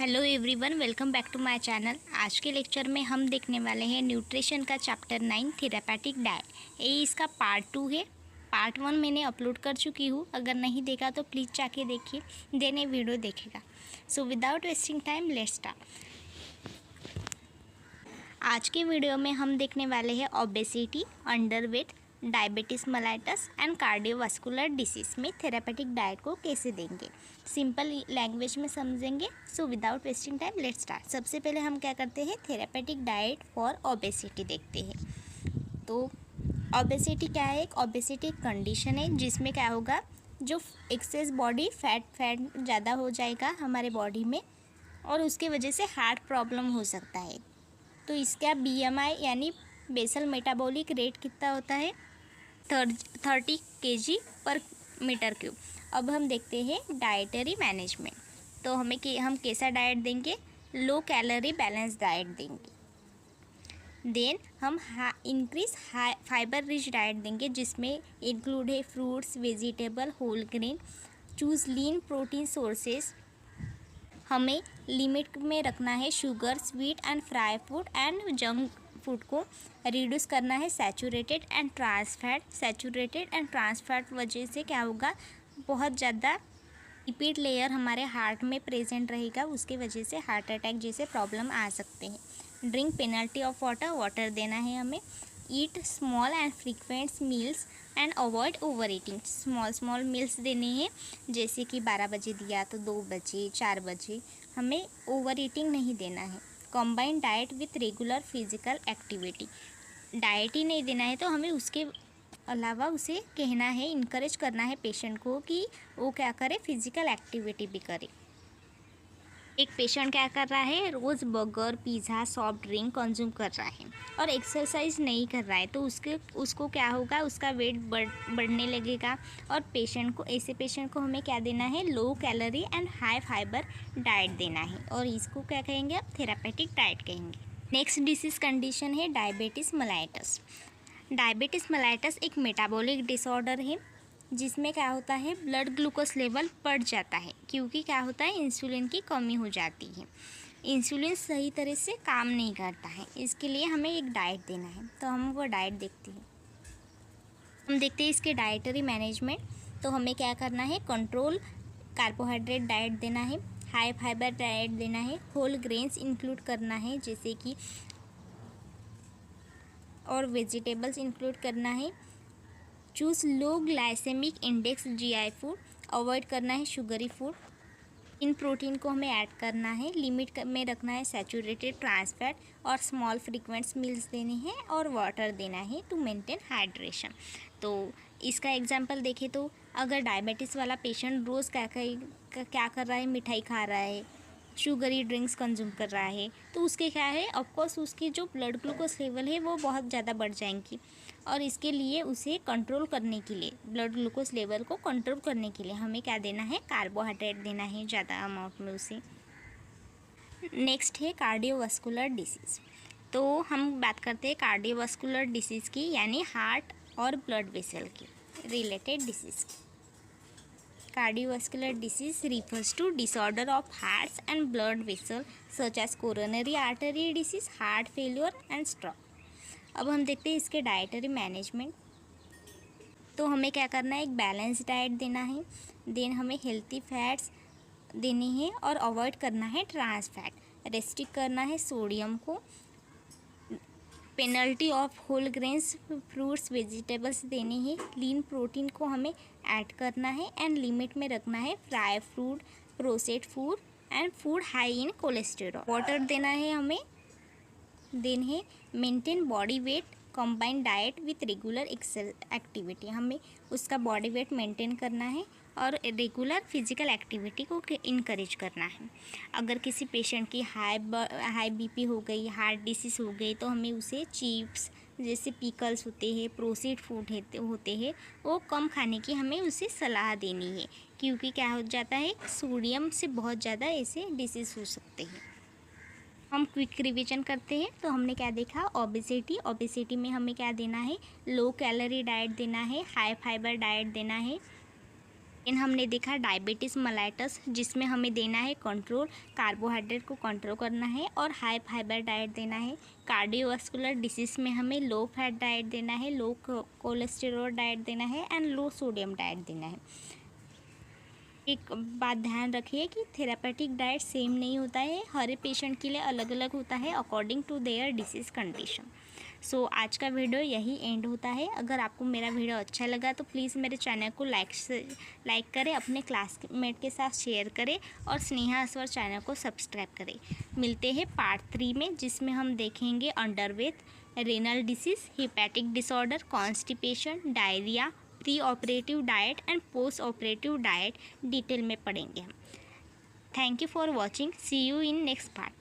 Hello everyone, welcome back to my channel. आज के lecture में हम देखने वाले हैं न्यूट्रिशन का चैप्टर 9 थेरापेटिक डाइट। ये इसका पार्ट 2 है। पार्ट 1 मैंने अपलोड कर चुकी हूँ, अगर नहीं देखा तो प्लीज़ जाके देखिए, देने वीडियो देखेगा। So without wasting time let's start. आज के वीडियो में हम देखने वाले हैं obesity, underweight, diabetes mellitus and cardiovascular disease में थेरापेटिक डाइट को कैसे देंगे, सिंपल लैंग्वेज में समझेंगे। So without wasting time let's start. सबसे पहले हम क्या करते हैं, थेरापेटिक डाइट फॉर ओबेसिटी देखते हैं। तो ओबेसिटी क्या है? एक ओबेसिटी एक कंडीशन है जिसमें क्या होगा, जो एक्सेस बॉडी फैट ज़्यादा हो जाएगा हमारे बॉडी में और उसके वजह से हार्ट प्रॉब्लम हो सकता है। तो इसका BMI यानी बेसल मेटाबॉलिक रेट कितना होता है? 30 kg पर मीटर क्यूब। अब हम देखते हैं डाइटरी मैनेजमेंट। तो हम कैसा डाइट देंगे? लो कैलोरी बैलेंस डाइट देंगे। देन हम इंक्रीज फाइबर रिच डाइट देंगे, जिसमें इंक्लूड है fruits, vegetable, whole grain. Choose lean protein sources. हमें लिमिट में रखना है sugar, sweet and fry food and junk food को रिड्यूस करना है। सैचुरेटेड एंड ट्रांस फैट वजह से क्या होगा, बहुत ज़्यादा लिपिड लेयर हमारे हार्ट में प्रेजेंट रहेगा, उसके वजह से हार्ट अटैक जैसे प्रॉब्लम आ सकते हैं। ड्रिंक पेनल्टी ऑफ वाटर देना है हमें। Eat small and frequent meals and avoid over eating. Small meals देने हैं, जैसे कि 12 बजे दिया तो 2 बजे 4 बजे, हमें ओवर ईटिंग नहीं देना है। Combine diet with regular physical activity. Diet ही नहीं देना है तो हमें उसके अलावा उसे कहना है, इनकरेज करना है पेशेंट को कि वो क्या करे, फिजिकल एक्टिविटी भी करे। एक पेशेंट क्या कर रहा है, रोज़ burger, pizza, soft drink consume कर रहा है और एक्सरसाइज नहीं कर रहा है, तो उसको क्या होगा, उसका वेट बढ़ने लगेगा। और ऐसे पेशेंट को हमें क्या देना है, low calorie and high fibre diet देना है, और इसको क्या कहेंगे, अब थेरापेटिक डाइट कहेंगे। नेक्स्ट डिसीज़ कंडीशन है डायबिटीज़ मेलाइटस। डायबिटीज़ मेलाइटस एक मेटाबॉलिक डिसऑर्डर है, जिसमें क्या होता है, ब्लड ग्लूकोज लेवल बढ़ जाता है, क्योंकि क्या होता है, इंसुलिन की कमी हो जाती है। इंसुलिन सही तरह से काम नहीं करता है, इसके लिए हमें एक डाइट देना है। तो हम वो डाइट देखते हैं। हम देखते हैं इसके डाइटरी मैनेजमेंट। तो हमें क्या करना है, कंट्रोल कार्बोहाइड्रेट डाइट देना है, हाई फाइबर डाइट देना है, होल ग्रेन्स इंक्लूड करना है जैसे कि, और वेजिटेबल्स इंक्लूड करना है। Choose low glycaemic index GI food, avoid करना है शुगरी फूड। इन प्रोटीन को हमें ऐड करना है, लिमिट में रखना है सैचुरेटेड ट्रांस फैट, और स्मॉल फ्रीक्वेंट मील्स देने हैं, और वाटर देना है टू मेंटेन हाइड्रेशन। तो इसका एग्जांपल देखें तो, अगर डायबिटीज़ वाला पेशेंट रोज़ क्या कर रहा है, मिठाई खा रहा है, शुगरी ड्रिंक्स कंज्यूम कर रहा है, तो उसके क्या है, ऑफकोर्स उसकी जो ब्लड ग्लूकोज लेवल है वो बहुत ज़्यादा बढ़ जाएंगी, और इसके लिए उसे कंट्रोल करने के लिए, ब्लड ग्लूकोज लेवल को कंट्रोल करने के लिए हमें क्या देना है, कार्बोहाइड्रेट देना है ज़्यादा अमाउंट में उसे। नेक्स्ट है कार्डियोवास्कुलर डिसीज़। तो हम बात करते हैं कार्डियोवास्कुलर डिसीज़ की, यानी हार्ट और ब्लड वेसल की रिलेटेड डिसीज़ की। Cardiovascular disease refers to disorder of hearts and blood vessels such as coronary artery disease, heart failure and stroke. अब हम देखते हैं इसके डाइटरी मैनेजमेंट। तो हमें क्या करना है, एक बैलेंस डाइट देना है। देन हमें हेल्थी फैट्स देनी है और अवॉइड करना है ट्रांस फैट। रेस्ट्रिक्ट करना है सोडियम को। Penalty of whole grains, fruits, vegetables देने हैं। लीन प्रोटीन को हमें ऐड करना है एंड लिमिट में रखना है fry food, processed food and food high in cholesterol. Water देना है हमें। देन है maintain body weight, combine diet with regular activity. हमें उसका बॉडी वेट मेंटेन करना है और रेगुलर फिजिकल एक्टिविटी को इनकरेज करना है। अगर किसी पेशेंट की हाई BP हो गई, हार्ट डिसीज़ हो गई, तो हमें उसे चिप्स जैसे पिकल्स होते हैं, प्रोसेस्ड फूड होते हैं, वो कम खाने की हमें उसे सलाह देनी है, क्योंकि क्या हो जाता है, सोडियम से बहुत ज़्यादा ऐसे डिसीज़ हो सकते हैं। हम क्विक रिवीजन करते हैं। तो हमने क्या देखा, ओबेसिटी में हमें क्या देना है, लो कैलोरी डाइट देना है, हाई फाइबर डाइट देना है, इन हमने देखा डायबिटीज़ मेलाइटस, जिसमें हमें देना है कंट्रोल, कार्बोहाइड्रेट को कंट्रोल करना है और हाई फाइबर डाइट देना है। कार्डियोवास्कुलर डिसीज़ में हमें लो फैट डाइट देना है, लो कोलेस्टेरॉल डाइट देना है एंड लो सोडियम डाइट देना है। एक बात ध्यान रखिए कि थेरापेटिक डाइट सेम नहीं होता है, हर पेशेंट के लिए अलग अलग होता है according to their disease condition. So आज का वीडियो यही एंड होता है। अगर आपको मेरा वीडियो अच्छा लगा तो प्लीज़ मेरे चैनल को लाइक करें, अपने क्लासमेट के साथ शेयर करें और स्नेहा अस्वर चैनल को सब्सक्राइब करें। मिलते हैं पार्ट 3 में, जिसमें हम देखेंगे underweight, renal disease, hepatic disorder, constipation, diarrhoea, pre operative diet and post operative diet detail में पढ़ेंगे हम। Thank you for watching, see you in next part.